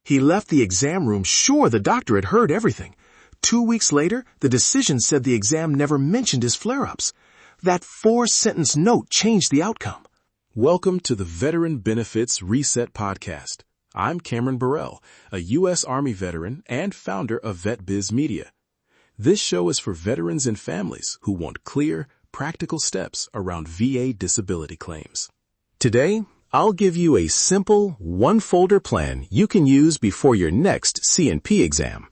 He left the exam room sure the doctor had heard everything. 2 weeks later, the decision said the exam never mentioned his flare-ups. That 4-sentence note changed the outcome. Welcome to the Veteran Benefits Reset Podcast. I'm Cameron Burrell, a U.S. Army veteran and founder of VetBiz Media. This show is for veterans and families who want clear, practical steps around VA disability claims. Today, I'll give you a simple, one-folder plan you can use before your next C&P exam.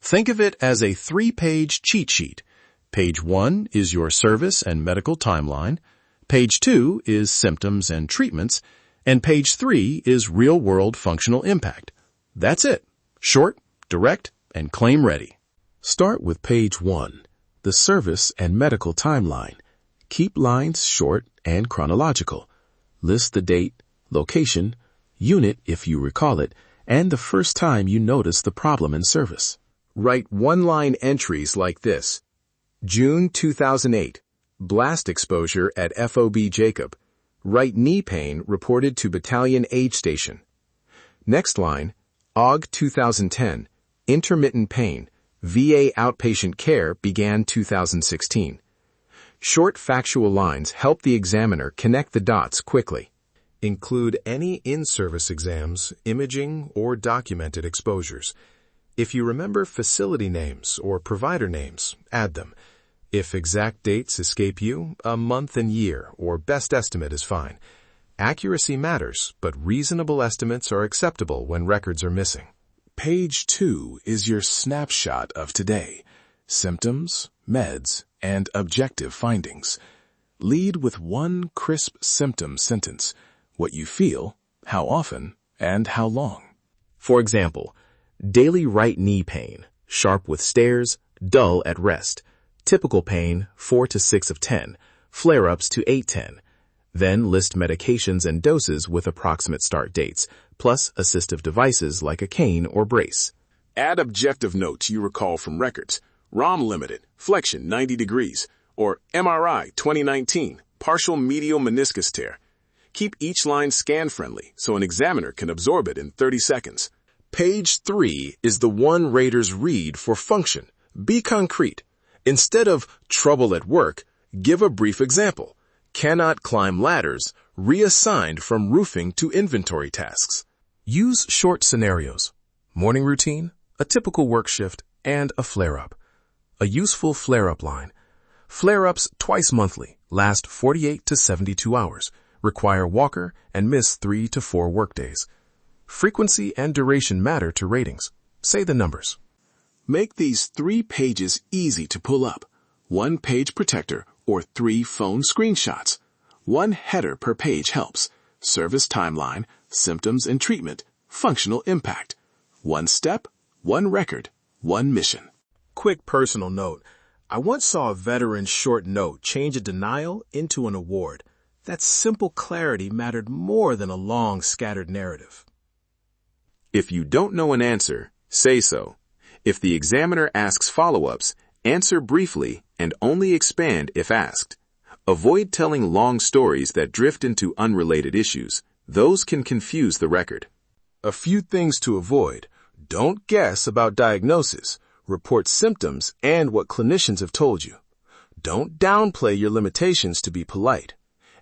Think of it as a 3-page cheat sheet. Page 1 is your service and medical timeline. Page 2 is symptoms and treatments. And page 3 is real-world functional impact. That's it. Short, direct, and claim ready. Start with page 1, the service and medical timeline. Keep lines short and chronological. List the date, location, unit if you recall it, and the first time you notice the problem in service. Write one-line entries like this. June 2008, blast exposure at FOB Jacob. Right knee pain reported to battalion aid station. Next line, AUG 2010, intermittent pain, VA outpatient care began 2016. Short factual lines help the examiner connect the dots quickly. Include any in-service exams, imaging, or documented exposures. If you remember facility names or provider names, add them. If exact dates escape you, a month and year or best estimate is fine. Accuracy matters, but reasonable estimates are acceptable when records are missing. Page 2 is your snapshot of today. Symptoms, meds, and objective findings. Lead with one crisp symptom sentence. What you feel, how often, and how long. For example, daily right knee pain, sharp with stairs, dull at rest. Typical pain, 4 to 6 of 10, flare-ups to 8-10. Then list medications and doses with approximate start dates, plus assistive devices like a cane or brace. Add objective notes you recall from records. ROM limited, flexion 90 degrees, or MRI 2019, partial medial meniscus tear. Keep each line scan-friendly so an examiner can absorb it in 30 seconds. Page 3 is the one raters read for function. Be concrete. Instead of trouble at work, give a brief example. Cannot climb ladders, reassigned from roofing to inventory tasks. Use short scenarios. Morning routine, a typical work shift, and a flare-up. A useful flare-up line. Flare-ups twice monthly, last 48 to 72 hours, require walker, and miss 3 to 4 workdays. Frequency and duration matter to ratings. Say the numbers. Make these 3 pages easy to pull up. 1 page protector or 3 phone screenshots. 1 header per page helps. Service timeline, symptoms and treatment, functional impact. 1 step, 1 record, 1 mission. Quick personal note. I once saw a veteran's short note change a denial into an award. That simple clarity mattered more than a long, scattered narrative. If you don't know an answer, say so. If the examiner asks follow-ups, answer briefly and only expand if asked. Avoid telling long stories that drift into unrelated issues. Those can confuse the record. A few things to avoid. Don't guess about diagnosis. Report symptoms and what clinicians have told you. Don't downplay your limitations to be polite.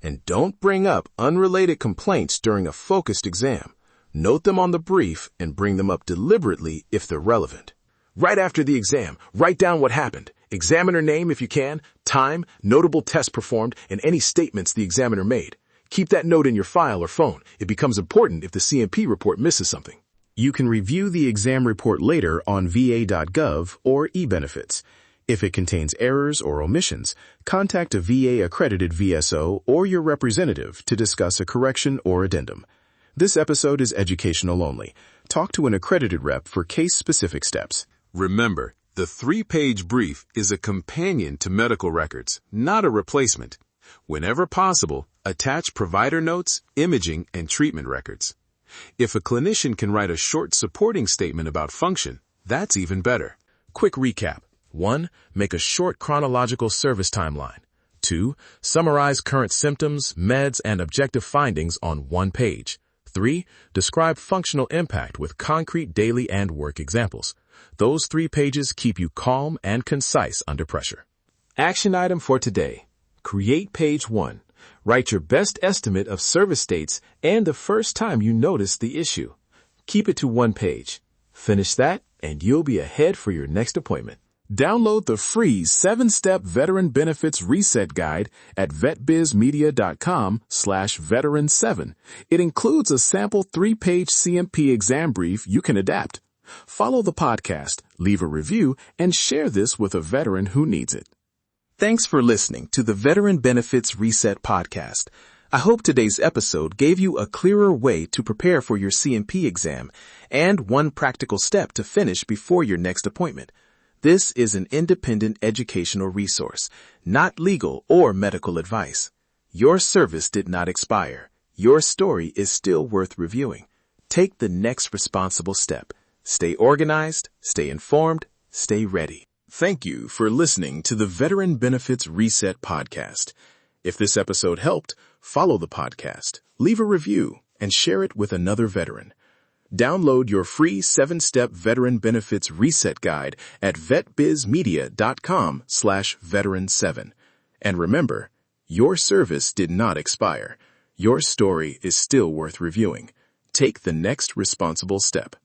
And don't bring up unrelated complaints during a focused exam. Note them on the brief and bring them up deliberately if they're relevant. Right after the exam, write down what happened. Examiner name if you can, time, notable tests performed, and any statements the examiner made. Keep that note in your file or phone. It becomes important if the C&P report misses something. You can review the exam report later on va.gov or eBenefits. If it contains errors or omissions, contact a VA-accredited VSO or your representative to discuss a correction or addendum. This episode is educational only. Talk to an accredited rep for case-specific steps. Remember, the 3-page brief is a companion to medical records, not a replacement. Whenever possible, attach provider notes, imaging, and treatment records. If a clinician can write a short supporting statement about function, that's even better. Quick recap. 1. Make a short chronological service timeline. 2. Summarize current symptoms, meds, and objective findings on 1 page. 3. Describe functional impact with concrete daily and work examples. Those 3 pages keep you calm and concise under pressure. Action item for today. Create page 1. Write your best estimate of service dates and the first time you notice the issue. Keep it to 1 page. Finish that, and you'll be ahead for your next appointment. Download the free 7-step Veteran Benefits Reset Guide at vetbizmedia.com/veteran7. It includes a sample 3-page C&P Exam Brief you can adapt. Follow the podcast, leave a review, and share this with a veteran who needs it. Thanks for listening to the Veteran Benefits Reset Podcast. I hope today's episode gave you a clearer way to prepare for your C&P exam and one practical step to finish before your next appointment. This is an independent educational resource, not legal or medical advice. Your service did not expire. Your story is still worth reviewing. Take the next responsible step. Stay organized, stay informed, stay ready. Thank you for listening to the Veteran Benefits Reset Podcast. If this episode helped, follow the podcast, leave a review, and share it with another veteran. Download your free 7-step Veteran Benefits Reset Guide at vetbizmedia.com/veteran7. And remember, your service did not expire. Your story is still worth reviewing. Take the next responsible step.